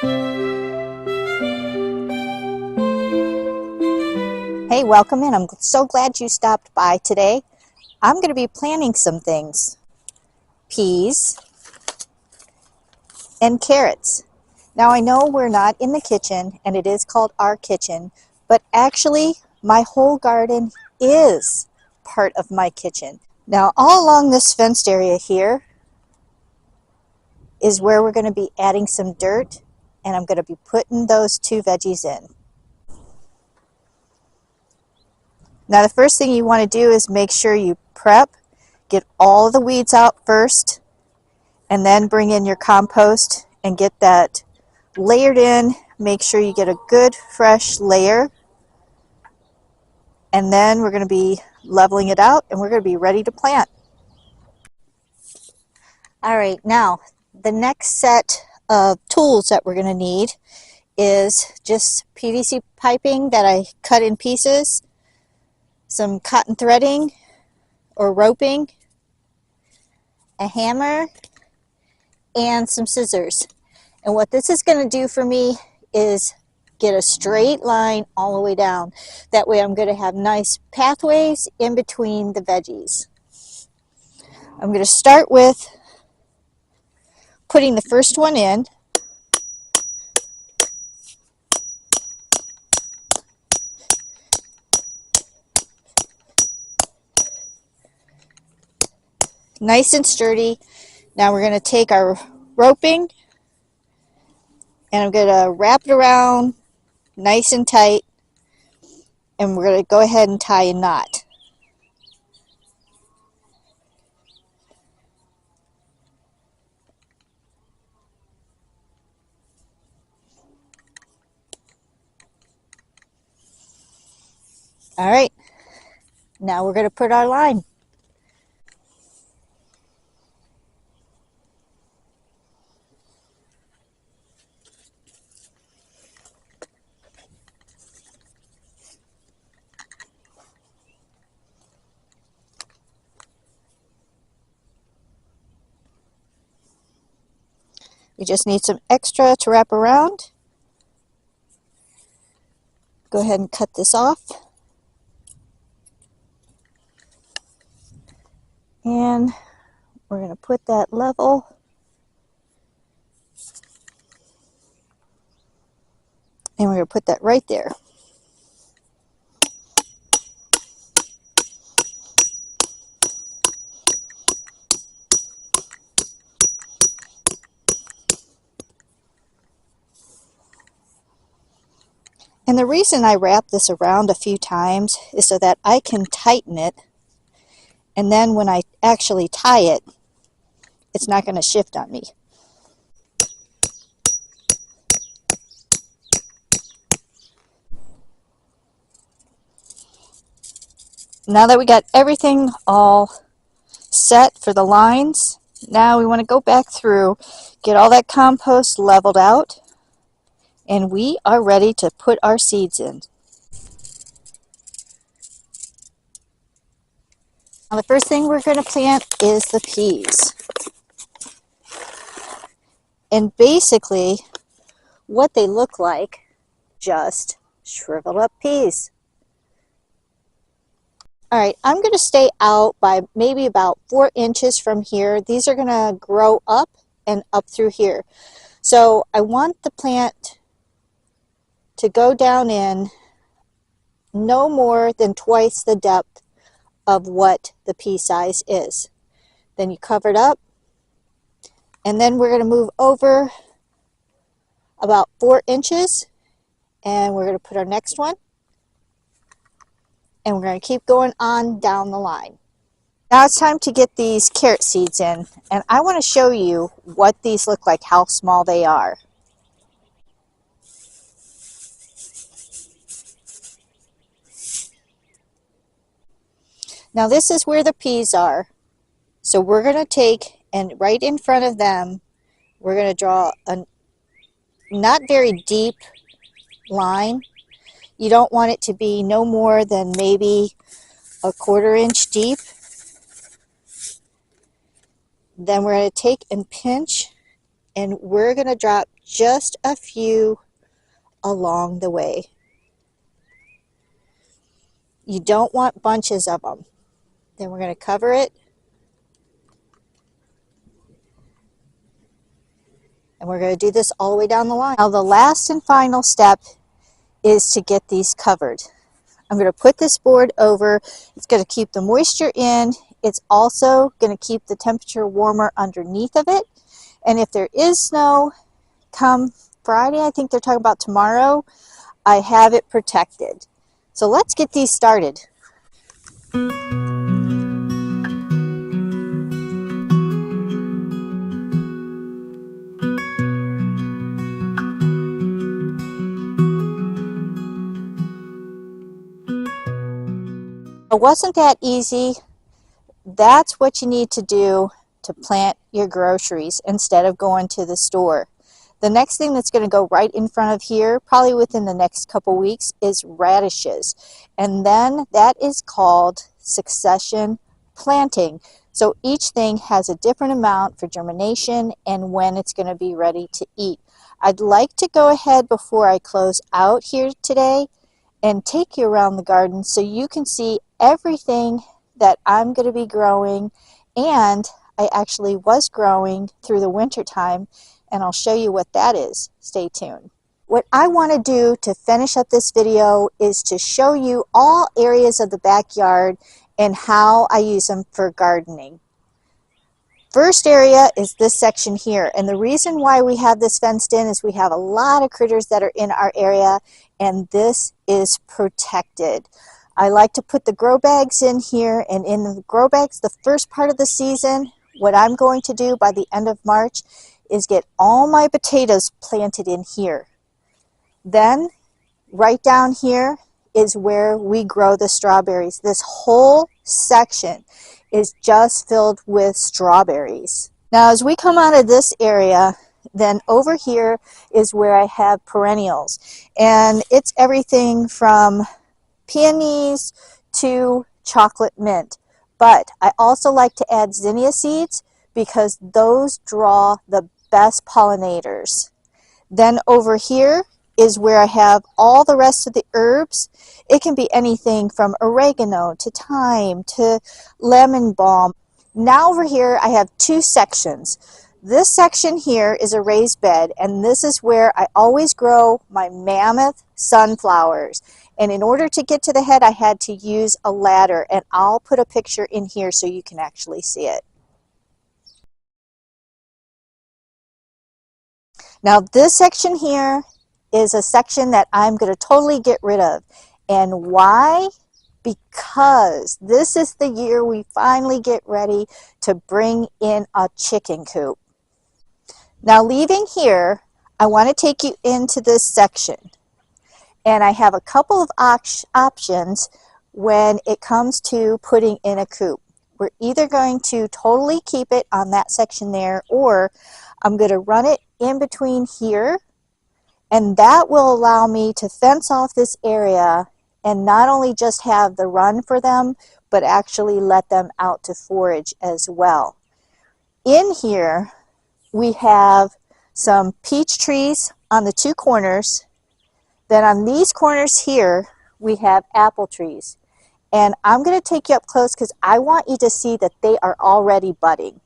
Hey, welcome in. I'm so glad you stopped by today. I'm going to be planting some things. Peas and carrots. Now I know we're not in the kitchen and it is called our kitchen, but actually my whole garden is part of my kitchen. Now all along this fenced area here is where we're going to be adding some dirt, and I'm going to be putting those two veggies in. Now the first thing you want to do is make sure you prep, get all the weeds out first, and then bring in your compost and get that layered in. Make sure you get a good fresh layer, and then we're going to be leveling it out and we're going to be ready to plant. All right, now the next set of tools that we're going to need is just PVC piping that I cut in pieces, some cotton threading or roping, a hammer, and some scissors. And what this is going to do for me is get a straight line all the way down. That way I'm going to have nice pathways in between the veggies. I'm going to start with putting the first one in. Nice and sturdy. Now we're going to take our roping and I'm going to wrap it around nice and tight, and we're going to go ahead and tie a knot. All right, now we're going to put our line. We just need some extra to wrap around. Go ahead and cut this off. And we're going to put that level. And we're going to put that right there. And the reason I wrap this around a few times is so that I can tighten it, and then when I actually tie it, it's not going to shift on me. Now that we got everything all set for the lines, now we want to go back through, get all that compost leveled out, and we are ready to put our seeds in. Now the first thing we're going to plant is the peas. And basically what they look like, just shriveled up peas. All right, I'm going to stay out by maybe about 4 inches from here. These are going to grow up and up through here. So I want the plant to go down in no more than twice the depth of what the pea size is. Then you cover it up, and then we're going to move over about 4 inches, and we're going to put our next one, and we're going to keep going on down the line. Now it's time to get these carrot seeds in, and I want to show you what these look like, how small they are. Now this is where the peas are. So we're going to take, and right in front of them, we're going to draw a not very deep line. You don't want it to be no more than maybe a 1/4 inch deep. Then we're going to take and pinch and we're going to drop just a few along the way. You don't want bunches of them. Then we're going to cover it, and we're going to do this all the way down the line. Now the last and final step is to get these covered. I'm going to put this board over. It's going to keep the moisture in. It's also going to keep the temperature warmer underneath of it. And if there is snow come Friday, I think they're talking about tomorrow, I have it protected. So let's get these started. It wasn't that easy. That's what you need to do to plant your groceries instead of going to the store. The next thing that's going to go right in front of here, probably within the next couple weeks, is radishes. And then that is called succession planting. So each thing has a different amount for germination and when it's going to be ready to eat. I'd like to go ahead before I close out here today and take you around the garden so you can see everything that I'm going to be growing, and I actually was growing through the winter time, and I'll show you what that is. Stay tuned. What I want to do to finish up this video is to show you all areas of the backyard and how I use them for gardening. First area is this section here, and the reason why we have this fenced in is we have a lot of critters that are in our area, and this is protected. I like to put the grow bags in here, and in the grow bags, the first part of the season, what I'm going to do by the end of March is get all my potatoes planted in here. Then, right down here is where we grow the strawberries. This whole section is just filled with strawberries. Now, as we come out of this area, then over here is where I have perennials. And it's everything from peonies to chocolate mint. But I also like to add zinnia seeds because those draw the best pollinators. Then over here is where I have all the rest of the herbs. It can be anything from oregano to thyme to lemon balm. Now over here I have two sections. This section here is a raised bed, and this is where I always grow my mammoth sunflowers. And in order to get to the head, I had to use a ladder, and I'll put a picture in here so you can actually see it. Now this section here is a section that I'm going to totally get rid of. And why? Because this is the year we finally get ready to bring in a chicken coop. Now leaving here, I want to take you into this section. And I have a couple of options when it comes to putting in a coop. We're either going to totally keep it on that section there, or I'm going to run it in between here, and that will allow me to fence off this area and not only just have the run for them, but actually let them out to forage as well. In here, we have some peach trees on the two corners. Then on these corners here, we have apple trees. And I'm going to take you up close because I want you to see that they are already budding.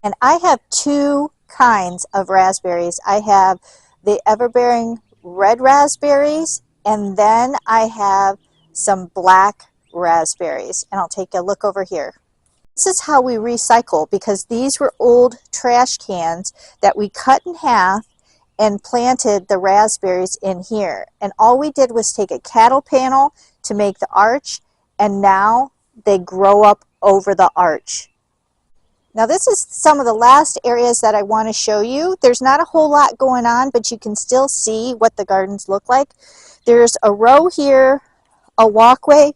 And I have two kinds of raspberries. I have the everbearing red raspberries, and then I have some black raspberries. And I'll take a look over here. This is how we recycle, because these were old trash cans that we cut in half and planted the raspberries in here. And all we did was take a cattle panel to make the arch, and now they grow up over the arch. Now this is some of the last areas that I want to show you. There's not a whole lot going on, but you can still see what the gardens look like. There's a row here, a walkway,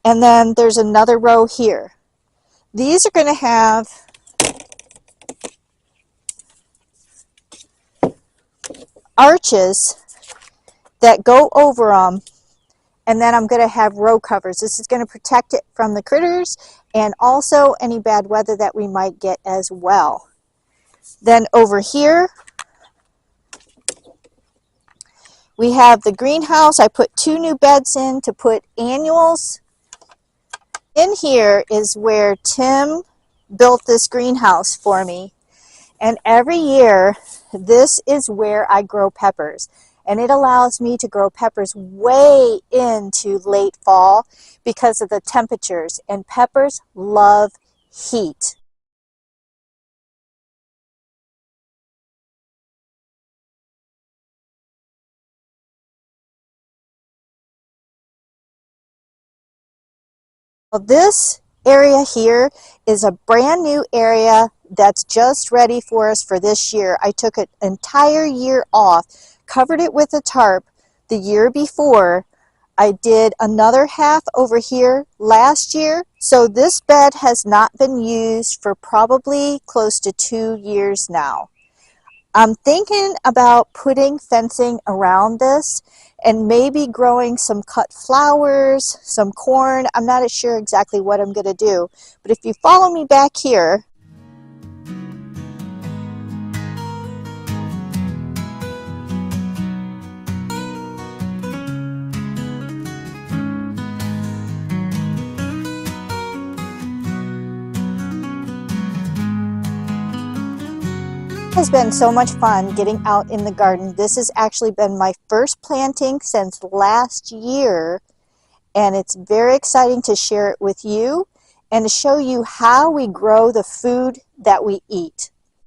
and then there's another row here. These are going to have arches that go over them, and then I'm going to have row covers. This is going to protect it from the critters, and also any bad weather that we might get as well. Then over here, we have the greenhouse. I put 2 new beds in to put annuals. In here is where Tim built this greenhouse for me. And every year, this is where I grow peppers. And it allows me to grow peppers way into late fall because of the temperatures. And peppers love heat. Well, this area here is a brand new area that's just ready for us for this year. I took an entire year off, covered it with a tarp the year before. I did another half over here last year. So this bed has not been used for probably close to 2 years now. I'm thinking about putting fencing around this and maybe growing some cut flowers, some corn. I'm not sure exactly what I'm going to do. But if you follow me back here, has been so much fun getting out in the garden. This has actually been my first planting since last year, and it's very exciting to share it with you and to show you how we grow the food that we eat.